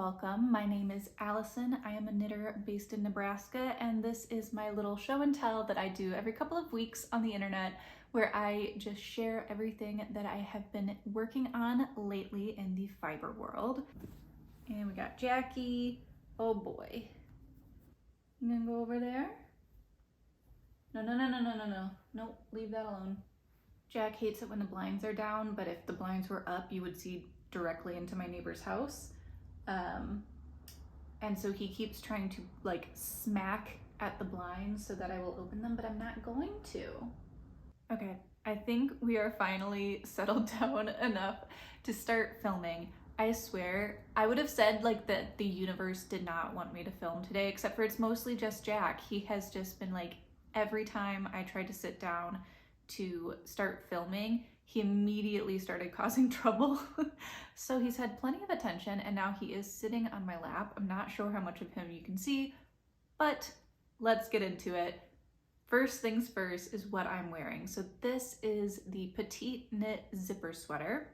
welcome. My name is Allison. I am a knitter based in Nebraska, and this is my little show and tell that I do every couple of weeks on the internet, where I just share everything that I have been working on lately in the fiber world. And we got Jackie. Oh boy. You gonna go over there? No. Nope, leave that alone. Jack hates it when the blinds are down, but if the blinds were up, you would see directly into my neighbor's house. And so he keeps trying to like smack at the blinds so that I will open them, but I'm not going to. Okay, I think we are finally settled down enough to start filming. I swear, I would have said like that the universe did not want me to film today, except for it's mostly just Jack. He has just been like, every time I tried to sit down to start filming, he immediately started causing trouble. So he's had plenty of attention, and now he is sitting on my lap. I'm not sure how much of him you can see, but let's get into it. First things first is what I'm wearing. So this is the Petite Knit Zipper Sweater.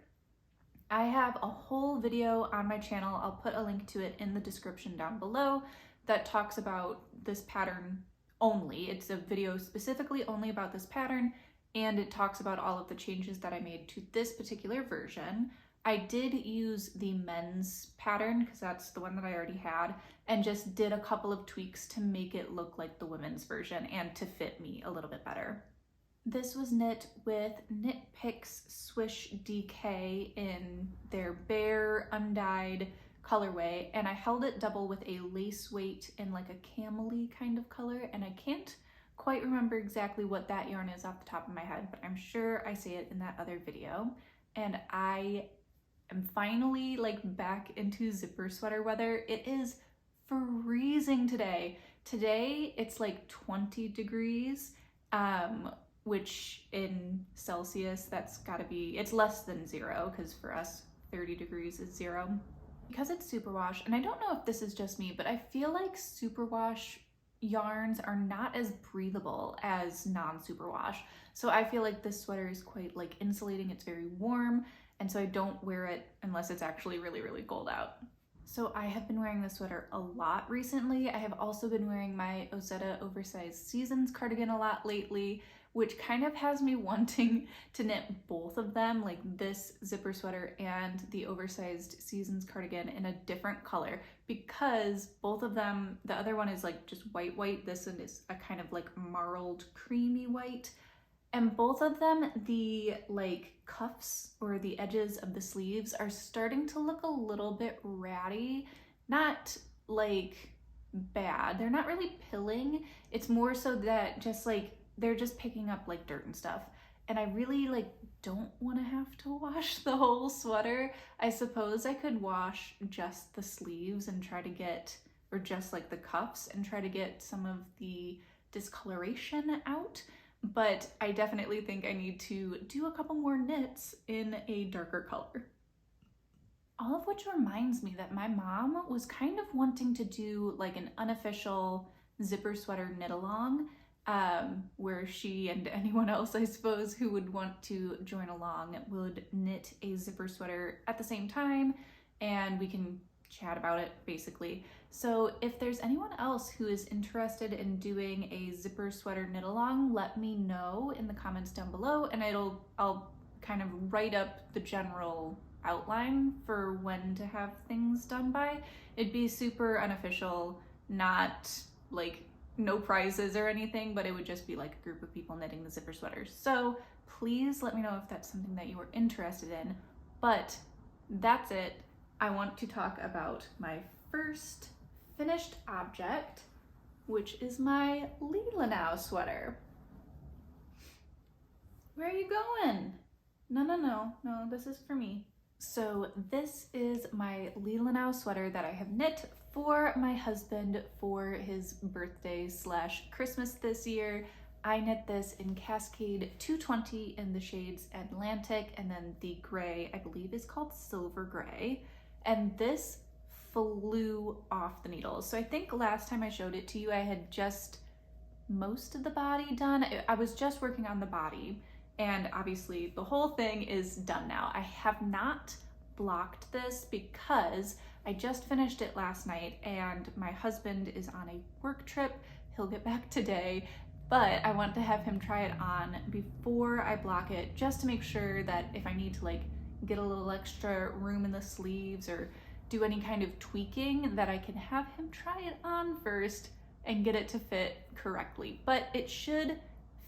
I have a whole video on my channel. I'll put a link to it in the description down below that talks about this pattern only. It's a video specifically only about this pattern, and it talks about all of the changes that I made to this particular version. I did use the men's pattern because that's the one that I already had, and just did a couple of tweaks to make it look like the women's version and to fit me a little bit better. This was knit with Knit Picks Swish DK in their bare undyed colorway, and I held it double with a lace weight in like a camely kind of color, and I can't quite remember exactly what that yarn is off the top of my head, but I'm sure I say it in that other video. And I am finally like back into zipper sweater weather. It is freezing today. Today it's like 20 degrees, which in Celsius, that's gotta be, it's less than 0, because for us 30 degrees is 0. Because it's superwash, and I don't know if this is just me, but I feel like superwash yarns are not as breathable as non-superwash. So I feel like this sweater is quite like insulating. It's very warm, and so I don't wear it unless it's actually really, really cold out. So I have been wearing this sweater a lot recently. I have also been wearing my Ozetta oversized seasons cardigan a lot lately, which kind of has me wanting to knit both of them, like this zipper sweater and the oversized seasons cardigan, in a different color, because both of them, the other one is like just white, this one is a kind of like marled creamy white, and both of them, the like cuffs or the edges of the sleeves are starting to look a little bit ratty. Not like bad, they're not really pilling, it's more so that just like they're just picking up like dirt and stuff, and I really like don't want to have to wash the whole sweater. I suppose I could wash just the sleeves and try to get, or just like the cuffs, and try to get some of the discoloration out, but I definitely think I need to do a couple more knits in a darker color. All of which reminds me that my mom was kind of wanting to do like an unofficial zipper sweater knit along, where she and anyone else, I suppose, who would want to join along would knit a zipper sweater at the same time, and we can chat about it basically. So if there's anyone else who is interested in doing a zipper sweater knit along, let me know in the comments down below, and I'll kind of write up the general outline for when to have things done by. It'd be super unofficial, not like no prizes or anything, but it would just be like a group of people knitting the zipper sweaters. So please let me know if that's something that you are interested in. But that's it. I want to talk about my first finished object, which is my Leelanau sweater. Where are you going? No, this is for me. So this is my Leelanau sweater that I have knit for my husband for his birthday / Christmas this year. I knit this in Cascade 220 in the shades Atlantic, and then the gray, I believe, is called Silver Gray. And this flew off the needles. So I think last time I showed it to you, I had just most of the body done. I was just working on the body, and obviously the whole thing is done now. I have not blocked this because I just finished it last night and my husband is on a work trip. He'll get back today, but I want to have him try it on before I block it, just to make sure that if I need to like get a little extra room in the sleeves or do any kind of tweaking, that I can have him try it on first and get it to fit correctly. But it should,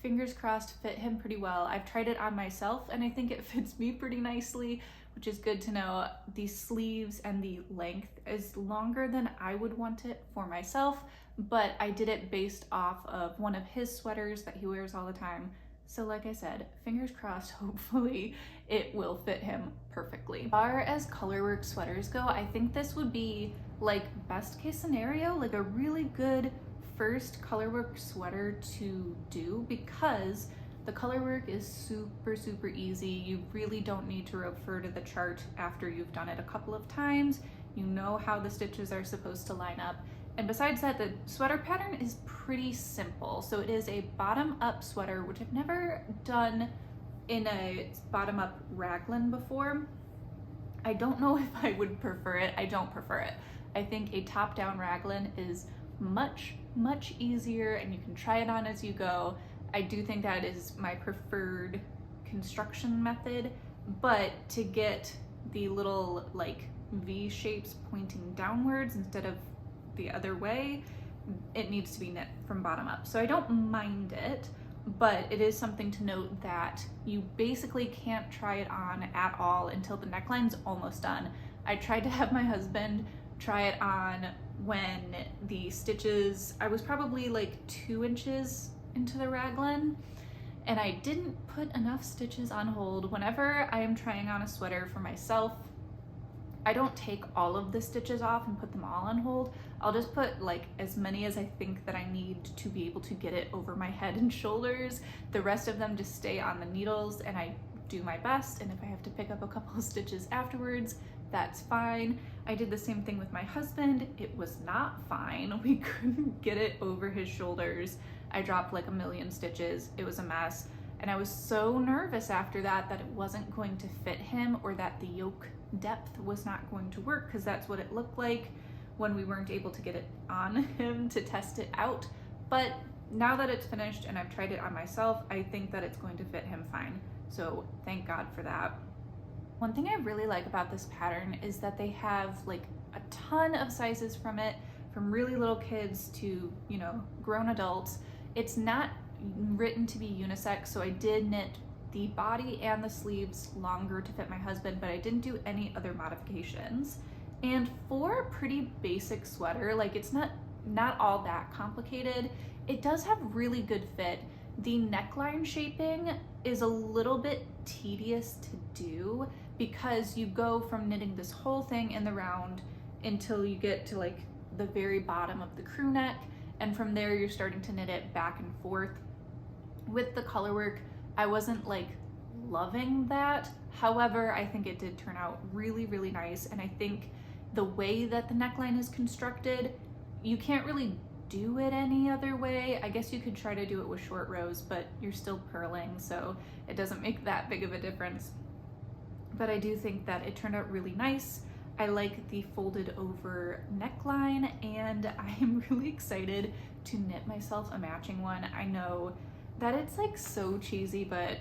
fingers crossed, fit him pretty well. I've tried it on myself and I think it fits me pretty nicely, which is good to know. The sleeves and the length is longer than I would want it for myself, but I did it based off of one of his sweaters that he wears all the time. So like I said, fingers crossed, hopefully it will fit him perfectly. As far as colorwork sweaters go, I think this would be like best case scenario, like a really good first colorwork sweater to do, because the colorwork is super easy. You really don't need to refer to the chart after you've done it a couple of times. You know how the stitches are supposed to line up. And besides that, the sweater pattern is pretty simple. So it is a bottom-up sweater, which I've never done in a bottom-up raglan before. I don't know if I would prefer it. I don't prefer it. I think a top-down raglan is much easier and you can try it on as you go. I do think that is my preferred construction method, but to get the little like V shapes pointing downwards instead of the other way, it needs to be knit from bottom up. So I don't mind it, but it is something to note that you basically can't try it on at all until the neckline's almost done. I tried to have my husband try it on when the stitches, I was probably like 2 inches into the raglan, and I didn't put enough stitches on hold. Whenever I am trying on a sweater for myself, I don't take all of the stitches off and put them all on hold. I'll just put like as many as I think that I need to be able to get it over my head and shoulders. The rest of them just stay on the needles and I do my best, and if I have to pick up a couple of stitches afterwards, that's fine. I did the same thing with my husband. It was not fine. We couldn't get it over his shoulders. I dropped like a million stitches. It was a mess. And I was so nervous after that that it wasn't going to fit him, or that the yoke depth was not going to work, because that's what it looked like when we weren't able to get it on him to test it out. But now that it's finished and I've tried it on myself, I think that it's going to fit him fine. So thank God for that. One thing I really like about this pattern is that they have like a ton of sizes from it, from really little kids to, you know, grown adults. It's not written to be unisex, so I did knit the body and the sleeves longer to fit my husband, but I didn't do any other modifications. And for a pretty basic sweater, like it's not all that complicated, it does have really good fit. The neckline shaping is a little bit tedious to do because you go from knitting this whole thing in the round until you get to like the very bottom of the crew neck, and from there you're starting to knit it back and forth. With the color work, I wasn't like loving that. However, I think it did turn out really nice, and I think the way that the neckline is constructed, you can't really do it any other way. I guess you could try to do it with short rows, but you're still purling, so it doesn't make that big of a difference. But I do think that it turned out really nice. I like the folded over neckline, and I'm really excited to knit myself a matching one. I know that it's like so cheesy, but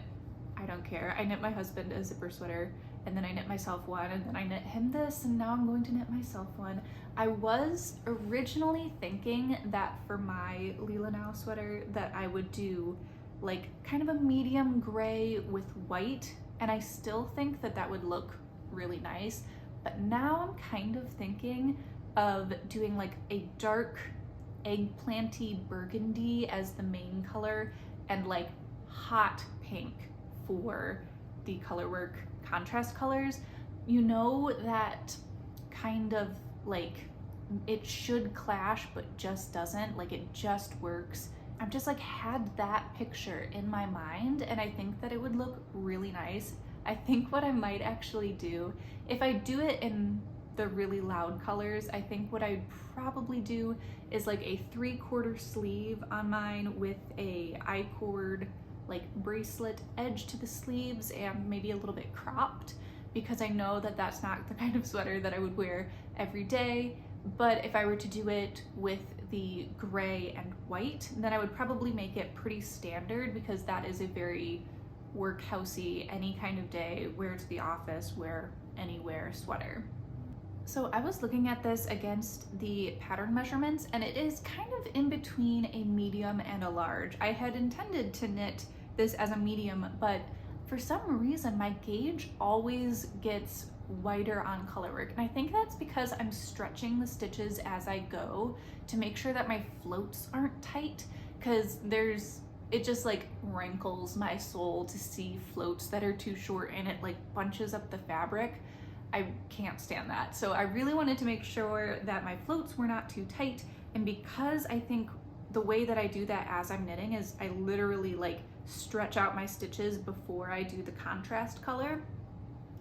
I don't care. I knit my husband a zipper sweater, and then I knit myself one, and then I knit him this, and now I'm going to knit myself one. I was originally thinking that for my Leelanau sweater that I would do like kind of a medium gray with white, and I still think that that would look really nice. But now I'm kind of thinking of doing like a dark eggplanty burgundy as the main color, and like hot pink for the color work contrast colors. You know, that kind of like it should clash but just doesn't, like it just works. I've just like had that picture in my mind, and I think that it would look really nice. I think what I might actually do, if I do it in the really loud colors, I think what I'd probably do is like a 3/4 sleeve on mine with a I-cord like bracelet edge to the sleeves and maybe a little bit cropped, because I know that that's not the kind of sweater that I would wear every day. But if I were to do it with the gray and white, then I would probably make it pretty standard, because that is a very workhousey, any kind of day, wear to the office, wear anywhere sweater. So I was looking at this against the pattern measurements, and it is kind of in between a medium and a large. I had intended to knit this as a medium, but for some reason my gauge always gets wider on color work, and I think that's because I'm stretching the stitches as I go to make sure that my floats aren't tight, because it just like rankles my soul to see floats that are too short, and it like bunches up the fabric. I can't stand that. So I really wanted to make sure that my floats were not too tight, and because I think the way that I do that as I'm knitting is I literally like stretch out my stitches before I do the contrast color.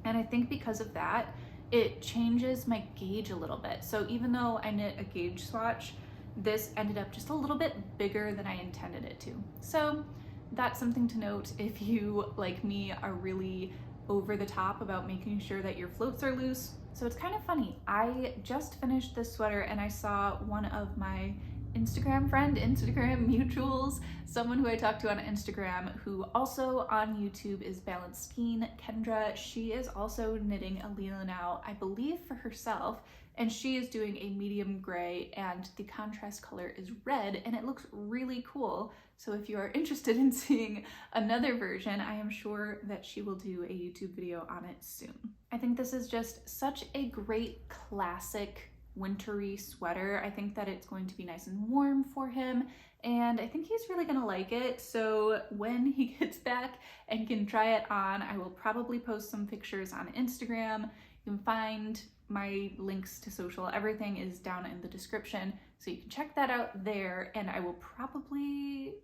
And I think because of that, it changes my gauge a little bit. So even though I knit a gauge swatch, this ended up just a little bit bigger than I intended it to. So that's something to note if you, like me, are really over the top about making sure that your floats are loose. So it's kind of funny. I just finished this sweater and I saw one of my Instagram mutuals, someone who I talked to on Instagram, who also on YouTube is Balanced Skein, Kendra. She is also knitting a Leelanau, I believe for herself, and she is doing a medium gray, and the contrast color is red, and it looks really cool. So if you are interested in seeing another version, I am sure that she will do a YouTube video on it soon. I think this is just such a great classic wintry sweater. I think that it's going to be nice and warm for him, and I think he's really gonna like it. So when he gets back and can try it on, I will probably post some pictures on Instagram. You can find my links to social, everything is down in the description, so you can check that out there, and I will probably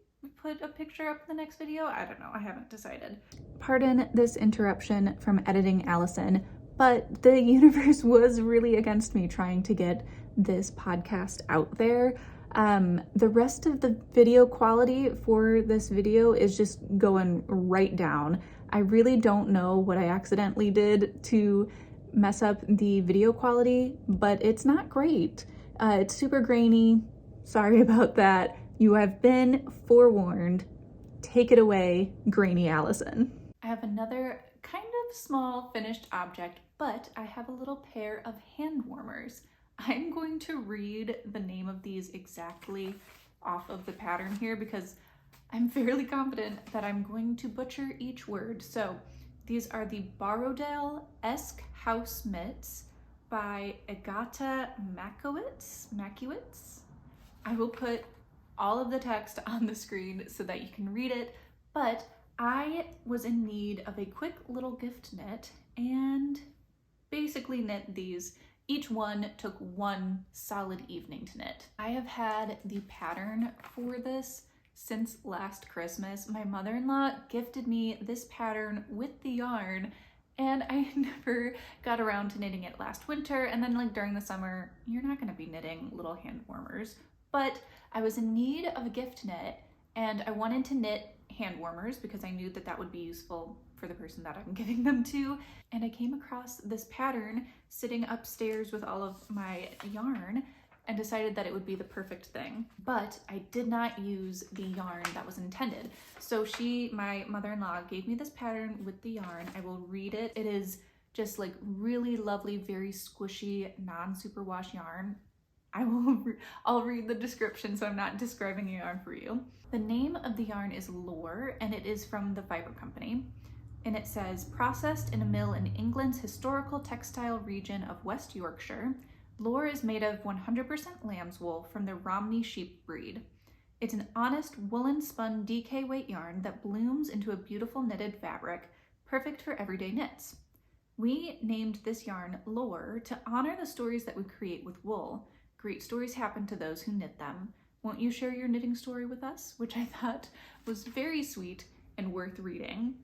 put a picture up in the next video. I don't know, I haven't decided. Pardon this interruption from editing Allison, but the universe was really against me trying to get this podcast out there. The rest of the video quality for this video is just going right down. I really don't know what I accidentally did to mess up the video quality, but it's not great. It's super grainy. Sorry about that. You have been forewarned. Take it away, grainy Allison. I have another kind of small finished object, but I have a little pair of hand warmers. I'm going to read the name of these exactly off of the pattern here because I'm fairly confident that I'm going to butcher each word. So these are the Borrowdale Esk Hause Mitts by Agata Makowitz. I will put all of the text on the screen so that you can read it, but I was in need of a quick little gift knit and basically knit these. Each one took one solid evening to knit. I have had the pattern for this since last Christmas. My mother-in-law gifted me this pattern with the yarn, and I never got around to knitting it last winter. And then like during the summer, you're not gonna be knitting little hand warmers, but I was in need of a gift knit and I wanted to knit hand warmers because I knew that that would be useful for the person that I'm giving them to. And I came across this pattern sitting upstairs with all of my yarn and decided that it would be the perfect thing. But I did not use the yarn that was intended. So my mother-in-law gave me this pattern with the yarn. I will read it. It is just like really lovely, very squishy, non-superwash yarn. I'll read the description so I'm not describing a yarn for you. The name of the yarn is Lore, and it is from the Fiber Company. And it says, processed in a mill in England's historical textile region of West Yorkshire, Lore is made of 100% lamb's wool from the Romney sheep breed. It's an honest woolen spun DK weight yarn that blooms into a beautiful knitted fabric, perfect for everyday knits. We named this yarn Lore to honor the stories that we create with wool. Great stories happen to those who knit them. Won't you share your knitting story with us? Which I thought was very sweet and worth reading.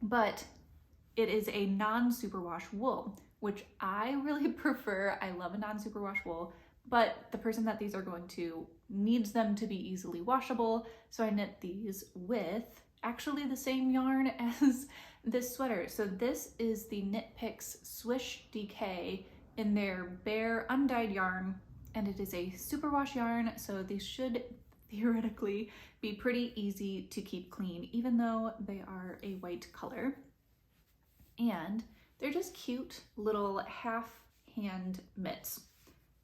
But it is a non-superwash wool, which I really prefer. I love a non-superwash wool, but the person that these are going to needs them to be easily washable. So I knit these with actually the same yarn as this sweater. So this is the Knit Picks Swish DK in their bare undyed yarn, and it is a superwash yarn, so these should theoretically be pretty easy to keep clean, even though they are a white color. And they're just cute little half hand mitts.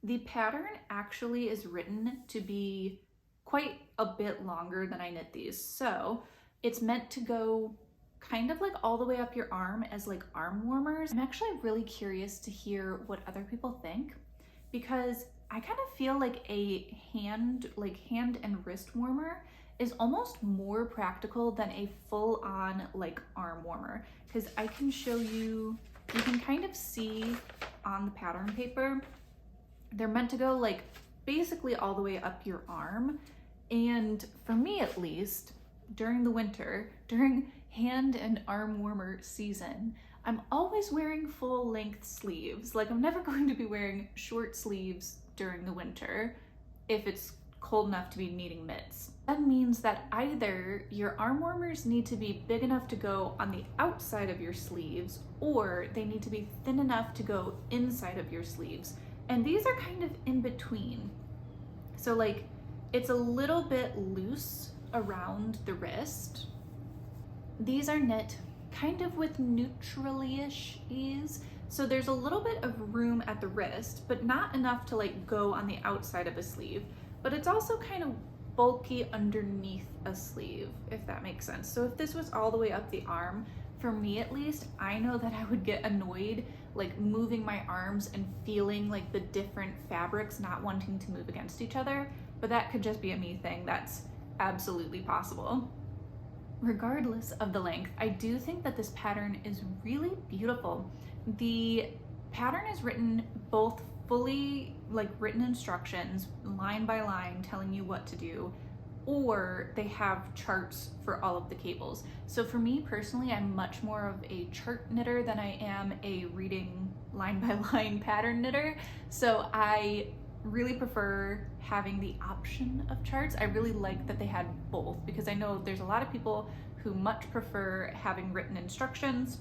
The pattern actually is written to be quite a bit longer than I knit these. So it's meant to go kind of like all the way up your arm as like arm warmers. I'm actually really curious to hear what other people think, because I kind of feel like a hand and wrist warmer is almost more practical than a full on like arm warmer. Because I can show you, you can kind of see on the pattern paper, they're meant to go like basically all the way up your arm. And for me at least, during the winter, during hand and arm warmer season, I'm always wearing full length sleeves. Like I'm never going to be wearing short sleeves during the winter if it's cold enough to be needing mitts. That means that either your arm warmers need to be big enough to go on the outside of your sleeves, or they need to be thin enough to go inside of your sleeves. And these are kind of in between. So like it's a little bit loose around the wrist. These are knit kind of with neutrally-ish ease. So there's a little bit of room at the wrist, but not enough to like go on the outside of a sleeve. But it's also kind of bulky underneath a sleeve, if that makes sense. So if this was all the way up the arm, for me at least, I know that I would get annoyed like moving my arms and feeling like the different fabrics not wanting to move against each other. But that could just be a me thing. That's absolutely possible. Regardless of the length, I do think that this pattern is really beautiful. The pattern is written both fully like written instructions, line by line, telling you what to do, or they have charts for all of the cables. So for me personally, I'm much more of a chart knitter than I am a reading line by line pattern knitter. So I really prefer having the option of charts. I really like that they had both, because I know there's a lot of people who much prefer having written instructions.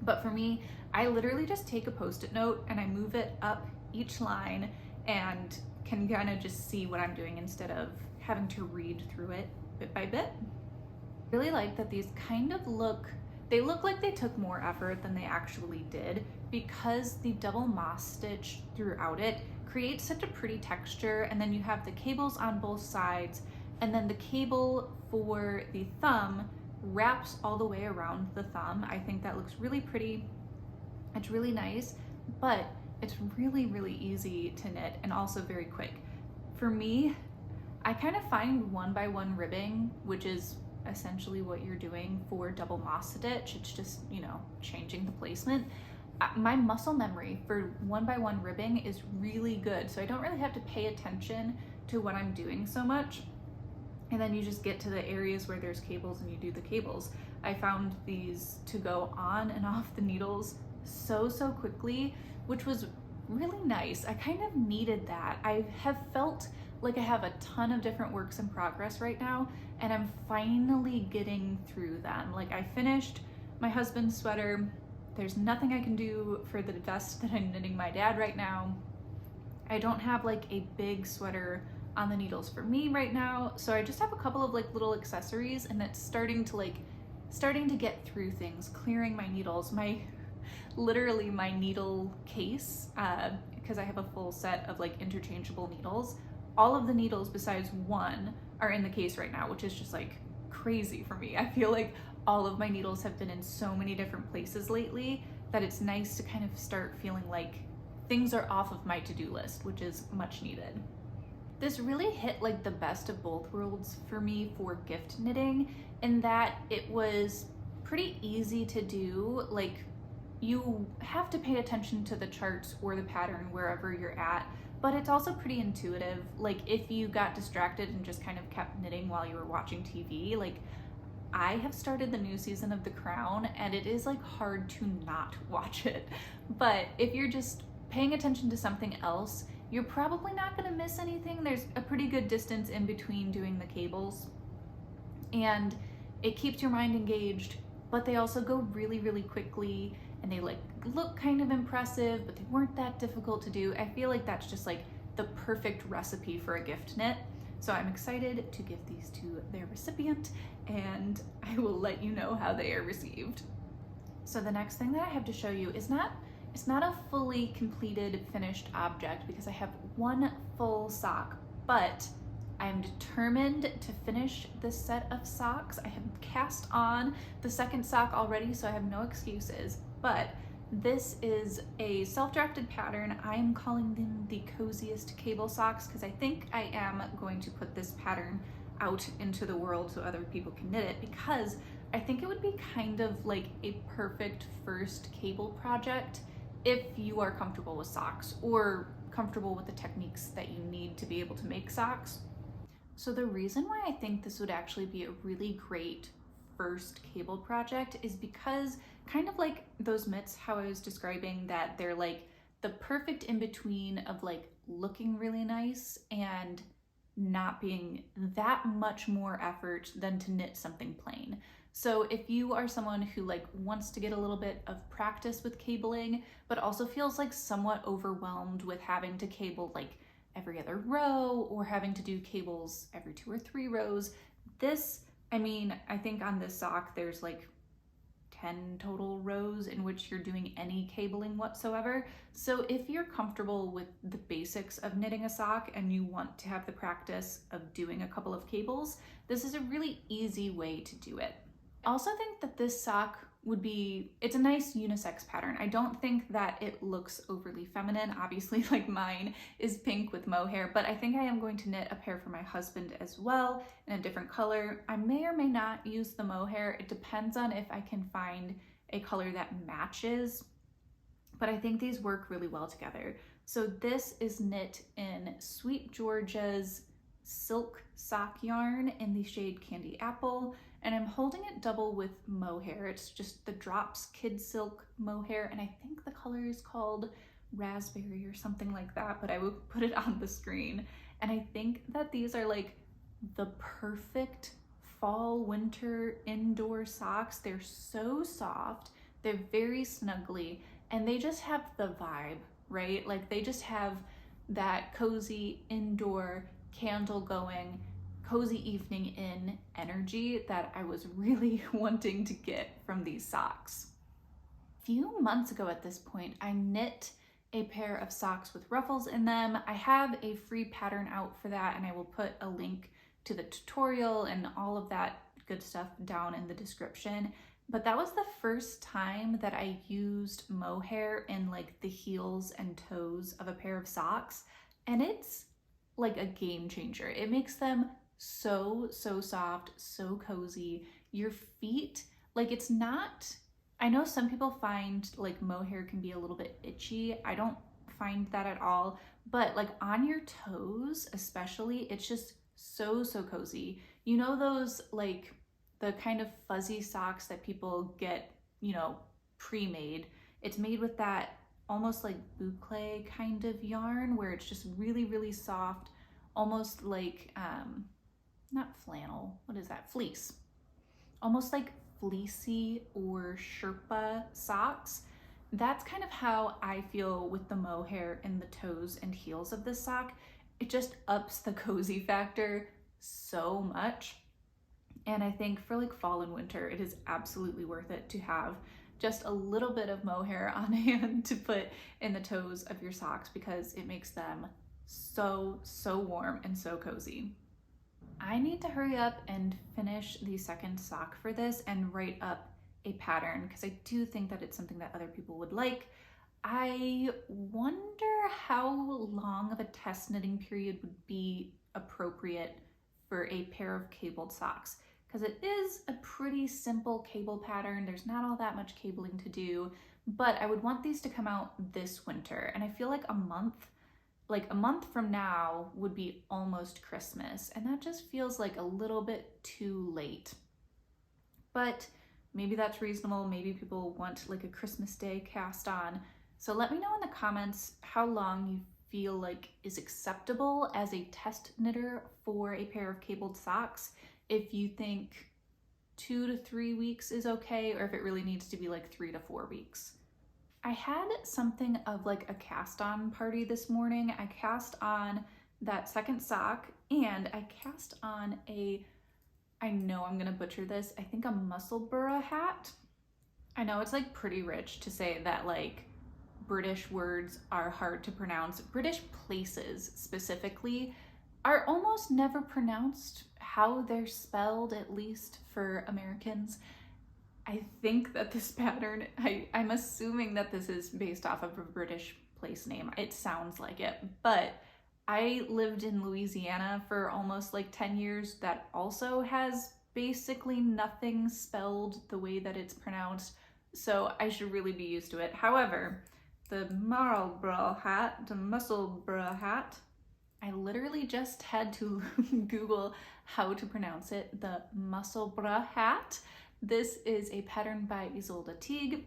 But for me, I literally just take a Post-it note and I move it up each line and can kind of just see what I'm doing instead of having to read through it bit by bit. I really like that these kind of look like they took more effort than they actually did, because the double moss stitch throughout it creates such a pretty texture. And then you have the cables on both sides, and then the cable for the thumb wraps all the way around the thumb. I think that looks really pretty. It's really nice, but it's really, really easy to knit and also very quick. For me, I kind of find 1x1 ribbing, which is essentially what you're doing for double moss stitch. It's just, you know, changing the placement. My muscle memory for 1x1 ribbing is really good, so I don't really have to pay attention to what I'm doing so much. And then you just get to the areas where there's cables and you do the cables. I found these to go on and off the needles so quickly, which was really nice. I kind of needed that. I have felt like I have a ton of different works in progress right now, and I'm finally getting through them. Like I finished my husband's sweater. There's nothing I can do for the vest that I'm knitting my dad right now. I don't have like a big sweater on the needles for me right now, so I just have a couple of like little accessories, and it's starting to get through things, clearing my needles. Literally my needle case, because I have a full set of like interchangeable needles. All of the needles besides one are in the case right now, which is just like crazy for me. I feel like all of my needles have been in so many different places lately that it's nice to kind of start feeling like things are off of my to-do list, which is much needed. This really hit like the best of both worlds for me for gift knitting, in that it was pretty easy to do. Like you have to pay attention to the charts or the pattern wherever you're at, but it's also pretty intuitive. Like if you got distracted and just kind of kept knitting while you were watching TV, like I have started the new season of The Crown and it is like hard to not watch it. But if you're just paying attention to something else, you're probably not gonna miss anything. There's a pretty good distance in between doing the cables. And it keeps your mind engaged, but they also go really, really quickly, and they like look kind of impressive, but they weren't that difficult to do. I feel like that's just like the perfect recipe for a gift knit. So I'm excited to give these to their recipient, and I will let you know how they are received. So the next thing that I have to show you is it's not a fully completed finished object because I have one full sock, but I am determined to finish this set of socks. I have cast on the second sock already, so I have no excuses, but this is a self-drafted pattern. I am calling them the Coziest Cable Socks because I think I am going to put this pattern out into the world so other people can knit it, because I think it would be kind of like a perfect first cable project if you are comfortable with socks or comfortable with the techniques that you need to be able to make socks. So the reason why I think this would actually be a really great first cable project is because, kind of like those mitts, how I was describing that they're like the perfect in between of like looking really nice and not being that much more effort than to knit something plain. So if you are someone who like wants to get a little bit of practice with cabling, but also feels like somewhat overwhelmed with having to cable like every other row or having to do cables every 2 or 3 rows, this, I mean, I think on this sock there's like 10 total rows in which you're doing any cabling whatsoever. So if you're comfortable with the basics of knitting a sock and you want to have the practice of doing a couple of cables, this is a really easy way to do it. I also think that this sock it's a nice unisex pattern. I don't think that it looks overly feminine. Obviously, like mine is pink with mohair, but I think I am going to knit a pair for my husband as well in a different color. I may or may not use the mohair. It depends on if I can find a color that matches, but I think these work really well together. So this is knit in Sweet Georgia's silk sock yarn in the shade Candy Apple, and I'm holding it double with mohair. It's just the Drops Kid Silk mohair, and I think the color is called Raspberry or something like that, but I will put it on the screen. And I think that these are like the perfect fall winter indoor socks. They're so soft, they're very snuggly, and they just have the vibe, right? Like they just have that cozy indoor candle going, cozy evening in energy that I was really wanting to get from these socks. A few months ago at this point, I knit a pair of socks with ruffles in them. I have a free pattern out for that, and I will put a link to the tutorial and all of that good stuff down in the description. But that was the first time that I used mohair in like the heels and toes of a pair of socks, and it's like a game changer. It makes them so soft, so cozy. Your feet, like it's not, I know some people find like mohair can be a little bit itchy. I don't find that at all, but like on your toes especially, it's just so cozy. You know those like the kind of fuzzy socks that people get, you know, pre-made. It's made with that almost like boucle kind of yarn where it's just really soft, almost like not flannel, what is that, fleece, almost like fleecy or Sherpa socks. That's kind of how I feel with the mohair in the toes and heels of this sock. It just ups the cozy factor so much, and I think for like fall and winter it is absolutely worth it to have just a little bit of mohair on hand to put in the toes of your socks because it makes them so warm and so cozy. I need to hurry up and finish the second sock for this and write up a pattern because I do think that it's something that other people would like. I wonder how long of a test knitting period would be appropriate for a pair of cabled socks, because it is a pretty simple cable pattern. There's not all that much cabling to do, but I would want these to come out this winter, and I feel like a month from now would be almost Christmas, and that just feels like a little bit too late. But maybe that's reasonable. Maybe people want like a Christmas Day cast on. So let me know in the comments how long you feel like is acceptable as a test knitter for a pair of cabled socks. If you think 2 to 3 weeks is okay, or if it really needs to be like 3 to 4 weeks. I had something of like a cast on party this morning. I cast on that second sock, and I cast on I know I'm gonna butcher this, I think a Musselburgh hat. I know it's like pretty rich to say that like British words are hard to pronounce. British places specifically are almost never pronounced how they're spelled, at least for Americans. I think that this pattern, I'm assuming that this is based off of a British place name. It sounds like it, but I lived in Louisiana for almost like 10 years that also has basically nothing spelled the way that it's pronounced, so I should really be used to it. However, the Musselburgh Hat, I literally just had to Google how to pronounce it, the Musselburgh Hat. This is a pattern by Isolde Teague,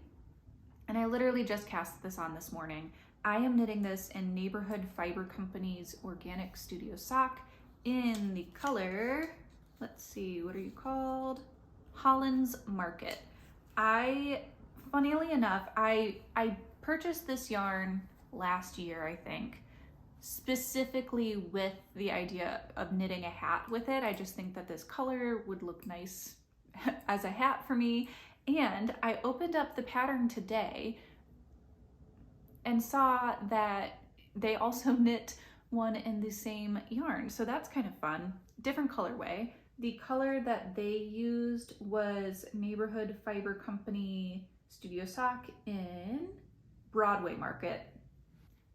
and I literally just cast this on this morning. I am knitting this in Neighborhood Fiber Company's Organic Studio Sock in the color, let's see, what are you called? Hollins Market. Funnily enough, I purchased this yarn last year, I think, specifically with the idea of knitting a hat with it. I just think that this color would look nice as a hat for me. And I opened up the pattern today and saw that they also knit one in the same yarn. So that's kind of fun. Different colorway. The color that they used was Neighborhood Fiber Company Studio Sock in Broadway Market.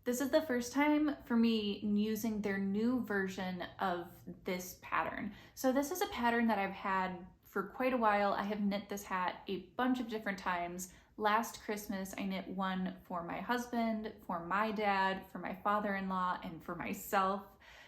This is the first time for me using their new version of this pattern. So this is a pattern that I've had for quite a while. I have knit this hat a bunch of different times. Last Christmas, I knit one for my husband, for my dad, for my father-in-law, and for myself.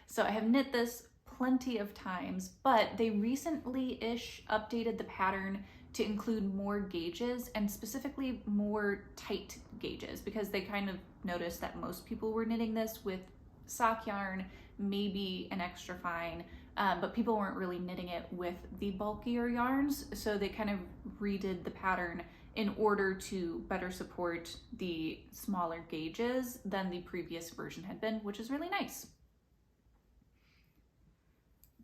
So I have knit this plenty of times, but they recently-ish updated the pattern to include more gauges, and specifically more tight gauges, because they kind of noticed that most people were knitting this with sock yarn, maybe an extra fine, but people weren't really knitting it with the bulkier yarns. So they kind of redid the pattern in order to better support the smaller gauges than the previous version had been, which is really nice.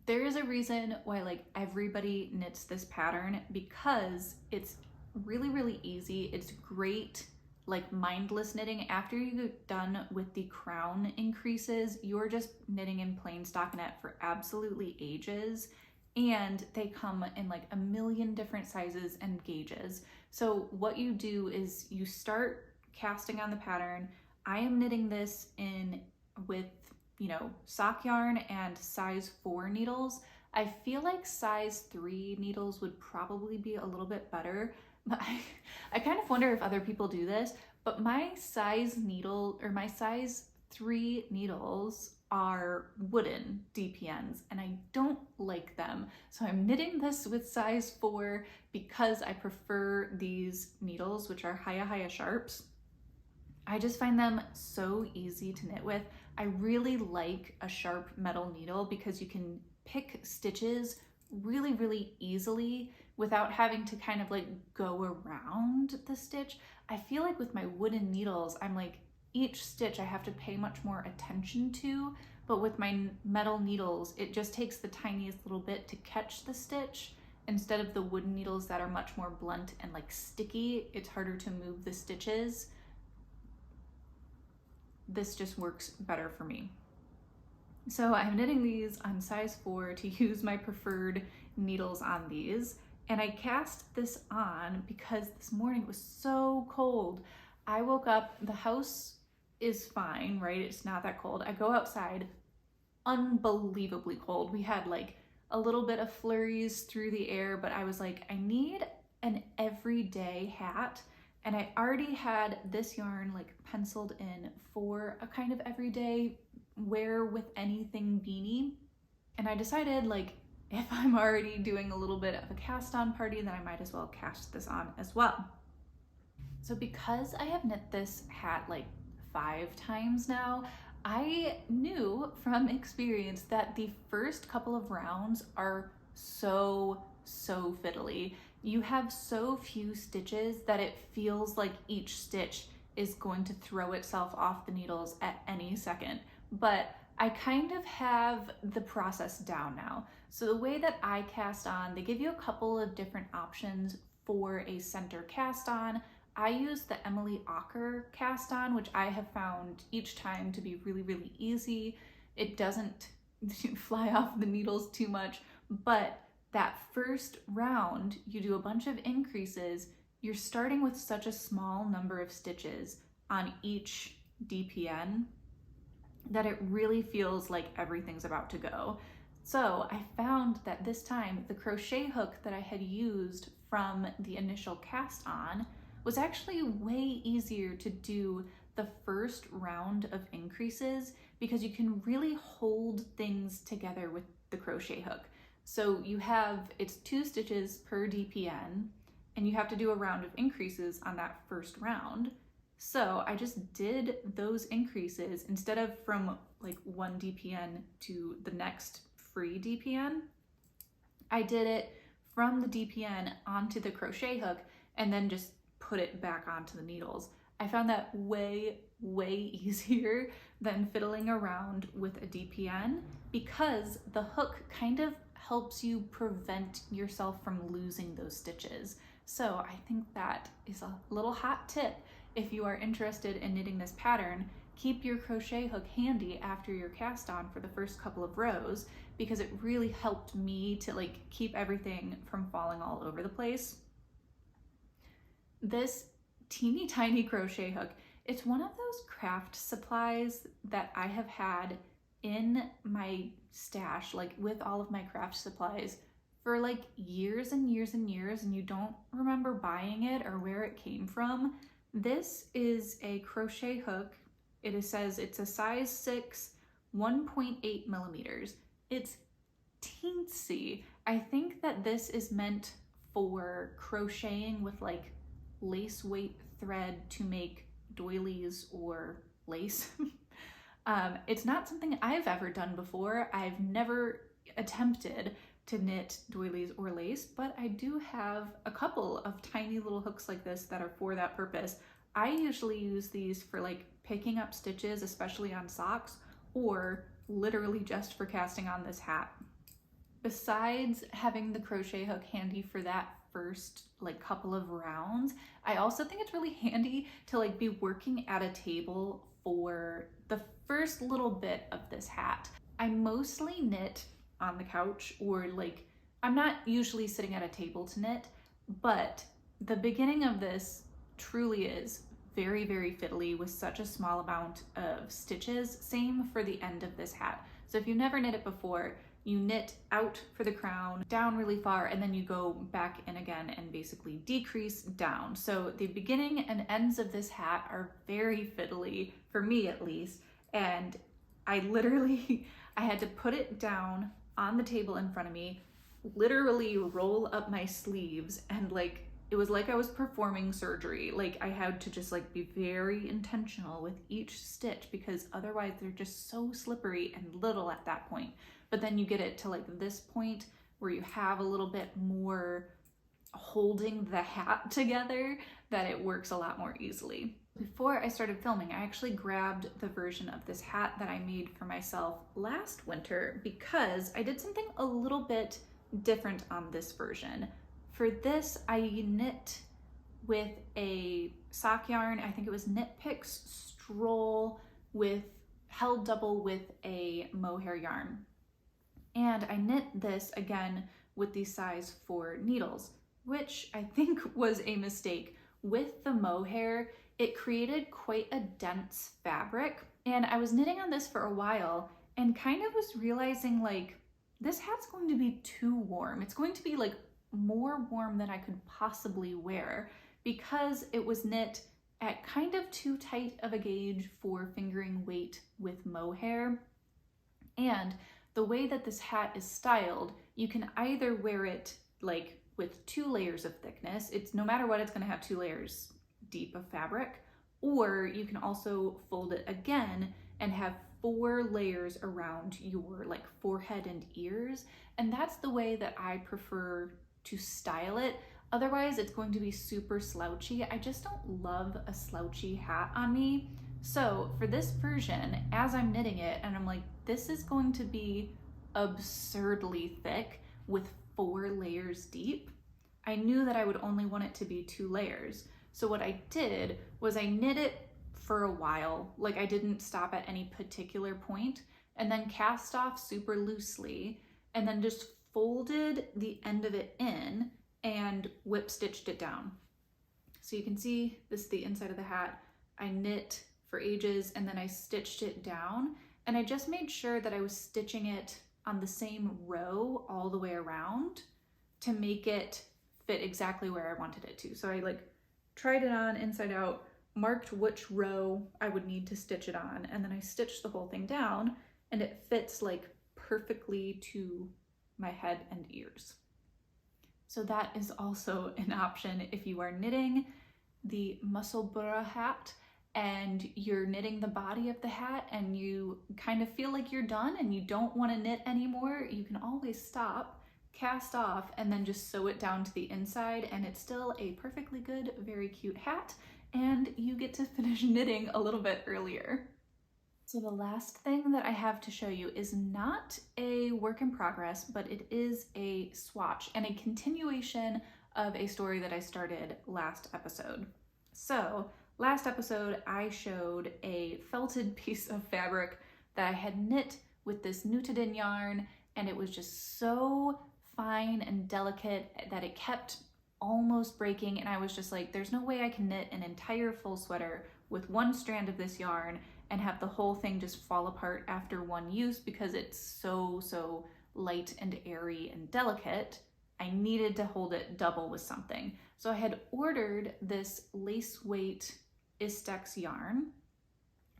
There is a reason why like everybody knits this pattern, because it's really, really easy. It's great, like mindless knitting. After you get done with the crown increases, you're just knitting in plain stockinette for absolutely ages. And they come in like a million different sizes and gauges. So what you do is you start casting on the pattern. I am knitting this in with, sock yarn and size 4 needles. I feel like size 3 needles would probably be a little bit better, but I kind of wonder if other people do this, but my size 3 needles are wooden DPNs and I don't like them. So I'm knitting this with size 4 because I prefer these needles, which are Haya Sharps. I just find them so easy to knit with. I really like a sharp metal needle because you can pick stitches really, really easily without having to kind of like go around the stitch. I feel like with my wooden needles, I'm like, each stitch I have to pay much more attention to, but with my metal needles, it just takes the tiniest little bit to catch the stitch. Instead of the wooden needles that are much more blunt and like sticky, it's harder to move the stitches. This just works better for me. So I'm knitting these on size 4 to use my preferred needles on these. And I cast this on because this morning it was so cold. I woke up, the house is fine, right? It's not that cold. I go outside, unbelievably cold. We had like a little bit of flurries through the air, but I was like, I need an everyday hat. And I already had this yarn like penciled in for a kind of everyday wear with anything beanie. And I decided like, if I'm already doing a little bit of a cast on party, then I might as well cast this on as well. So because I have knit this hat like 5 times now, I knew from experience that the first couple of rounds are so so fiddly. You have so few stitches that it feels like each stitch is going to throw itself off the needles at any second. But I kind of have the process down now. So the way that I cast on, they give you a couple of different options for a center cast on. I use the Emily Ocker cast on, which I have found each time to be really, really easy. It doesn't fly off the needles too much, but that first round, you do a bunch of increases. You're starting with such a small number of stitches on each DPN that it really feels like everything's about to go. So I found that this time the crochet hook that I had used from the initial cast on was actually way easier to do the first round of increases because you can really hold things together with the crochet hook. So you have, it's 2 stitches per DPN, and you have to do a round of increases on that first round. So I just did those increases instead of from like 1 DPN to the next free DPN. I did it from the DPN onto the crochet hook and then just put it back onto the needles. I found that way, way easier than fiddling around with a DPN because the hook kind of helps you prevent yourself from losing those stitches. So I think that is a little hot tip. If you are interested in knitting this pattern, keep your crochet hook handy after your cast on for the first couple of rows because it really helped me to like keep everything from falling all over the place. This teeny tiny crochet hook, it's one of those craft supplies that I have had in my stash, like with all of my craft supplies for like years and years and years, and you don't remember buying it or where it came from. This is a crochet hook. It says it's a size 6, 1.8 millimeters. It's teensy. I think that this is meant for crocheting with like lace weight thread to make doilies or lace. It's not something I've ever done before. I've never attempted to knit doilies or lace, but I do have a couple of tiny little hooks like this that are for that purpose. I usually use these for like picking up stitches, especially on socks, or literally just for casting on this hat. Besides having the crochet hook handy for that first like couple of rounds, I also think it's really handy to like be working at a table for the first little bit of this hat. I mostly knit on the couch, or like I'm not usually sitting at a table to knit, but the beginning of this truly is very, very fiddly with such a small amount of stitches. Same for the end of this hat. So if you've never knit it before, you knit out for the crown, down really far, and then you go back in again and basically decrease down. So the beginning and ends of this hat are very fiddly, for me at least, and I literally, I had to put it down on the table in front of me, literally roll up my sleeves, and like, it was like I was performing surgery. Like I had to just like be very intentional with each stitch because otherwise they're just so slippery and little at that point. But then you get it to like this point where you have a little bit more holding the hat together that it works a lot more easily. Before I started filming, I actually grabbed the version of this hat that I made for myself last winter because I did something a little bit different on this version. For this, I knit with a sock yarn. I think it was Knit Picks Stroll with held double with a mohair yarn. And I knit this again with the size 4 needles, which I think was a mistake. With the mohair, it created quite a dense fabric. And I was knitting on this for a while and kind of was realizing like, this hat's going to be too warm. It's going to be like more warm than I could possibly wear because it was knit at kind of too tight of a gauge for fingering weight with mohair. And the way that this hat is styled, you can either wear it like with 2 layers of thickness. It's no matter what, it's going to have 2 layers deep of fabric, or you can also fold it again and have 4 layers around your like forehead and ears. And that's the way that I prefer to style it. Otherwise, it's going to be super slouchy. I just don't love a slouchy hat on me. So for this version, as I'm knitting it, and I'm like, this is going to be absurdly thick with 4 layers deep, I knew that I would only want it to be 2 layers. So what I did was I knit it for a while, like I didn't stop at any particular point, and then cast off super loosely, and then just folded the end of it in and whip stitched it down. So you can see this is the inside of the hat. I knit for ages and then I stitched it down, and I just made sure that I was stitching it on the same row all the way around to make it fit exactly where I wanted it to. So I like tried it on inside out, marked which row I would need to stitch it on, and then I stitched the whole thing down, and it fits like perfectly to my head and ears. So that is also an option if you are knitting the Musselburgh hat and you're knitting the body of the hat and you kind of feel like you're done and you don't want to knit anymore. You can always stop, cast off, and then just sew it down to the inside, and it's still a perfectly good, very cute hat, and you get to finish knitting a little bit earlier. So the last thing that I have to show you is not a work in progress, but it is a swatch and a continuation of a story that I started last episode. So last episode, I showed a felted piece of fabric that I had knit with this knitted in yarn, and it was just so fine and delicate that it kept almost breaking, and I was just like, there's no way I can knit an entire full sweater with one strand of this yarn and have the whole thing just fall apart after one use because it's so light and airy and delicate. I needed to hold it double with something. So I had ordered this lace weight Istex yarn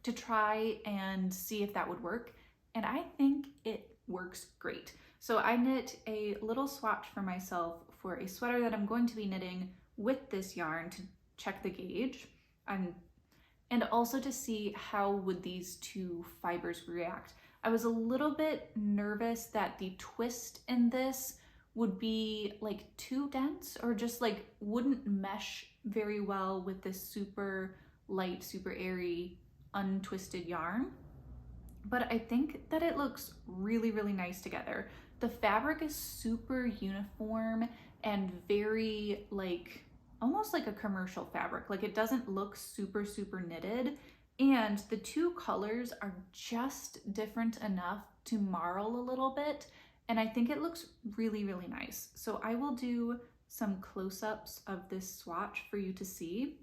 to try and see if that would work, and I think it works great. So I knit a little swatch for myself for a sweater that I'm going to be knitting with this yarn to check the gauge and also to see how would these two fibers react. I was a little bit nervous that the twist in this would be like too dense or just like wouldn't mesh very well with this super light, super airy, untwisted yarn. But I think that it looks really, really nice together. The fabric is super uniform and very like, almost like a commercial fabric. Like it doesn't look super knitted, and the two colors are just different enough to marl a little bit, and I think it looks really, really nice. So I will do some close-ups of this swatch for you to see,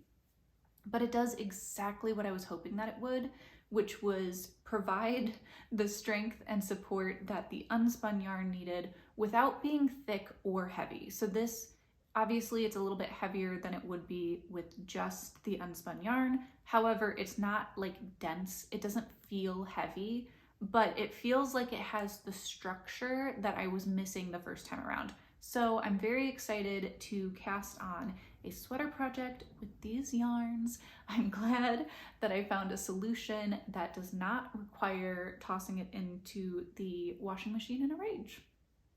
but it does exactly what I was hoping that it would, which was provide the strength and support that the unspun yarn needed without being thick or heavy. So this, obviously it's a little bit heavier than it would be with just the unspun yarn. However, it's not like dense. It doesn't feel heavy, but it feels like it has the structure that I was missing the first time around. So I'm very excited to cast on a sweater project with these yarns. I'm glad that I found a solution that does not require tossing it into the washing machine in a rage.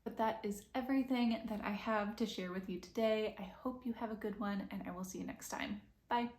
But that is everything that I have to share with you today. I hope you have a good one, and I will see you next time. Bye.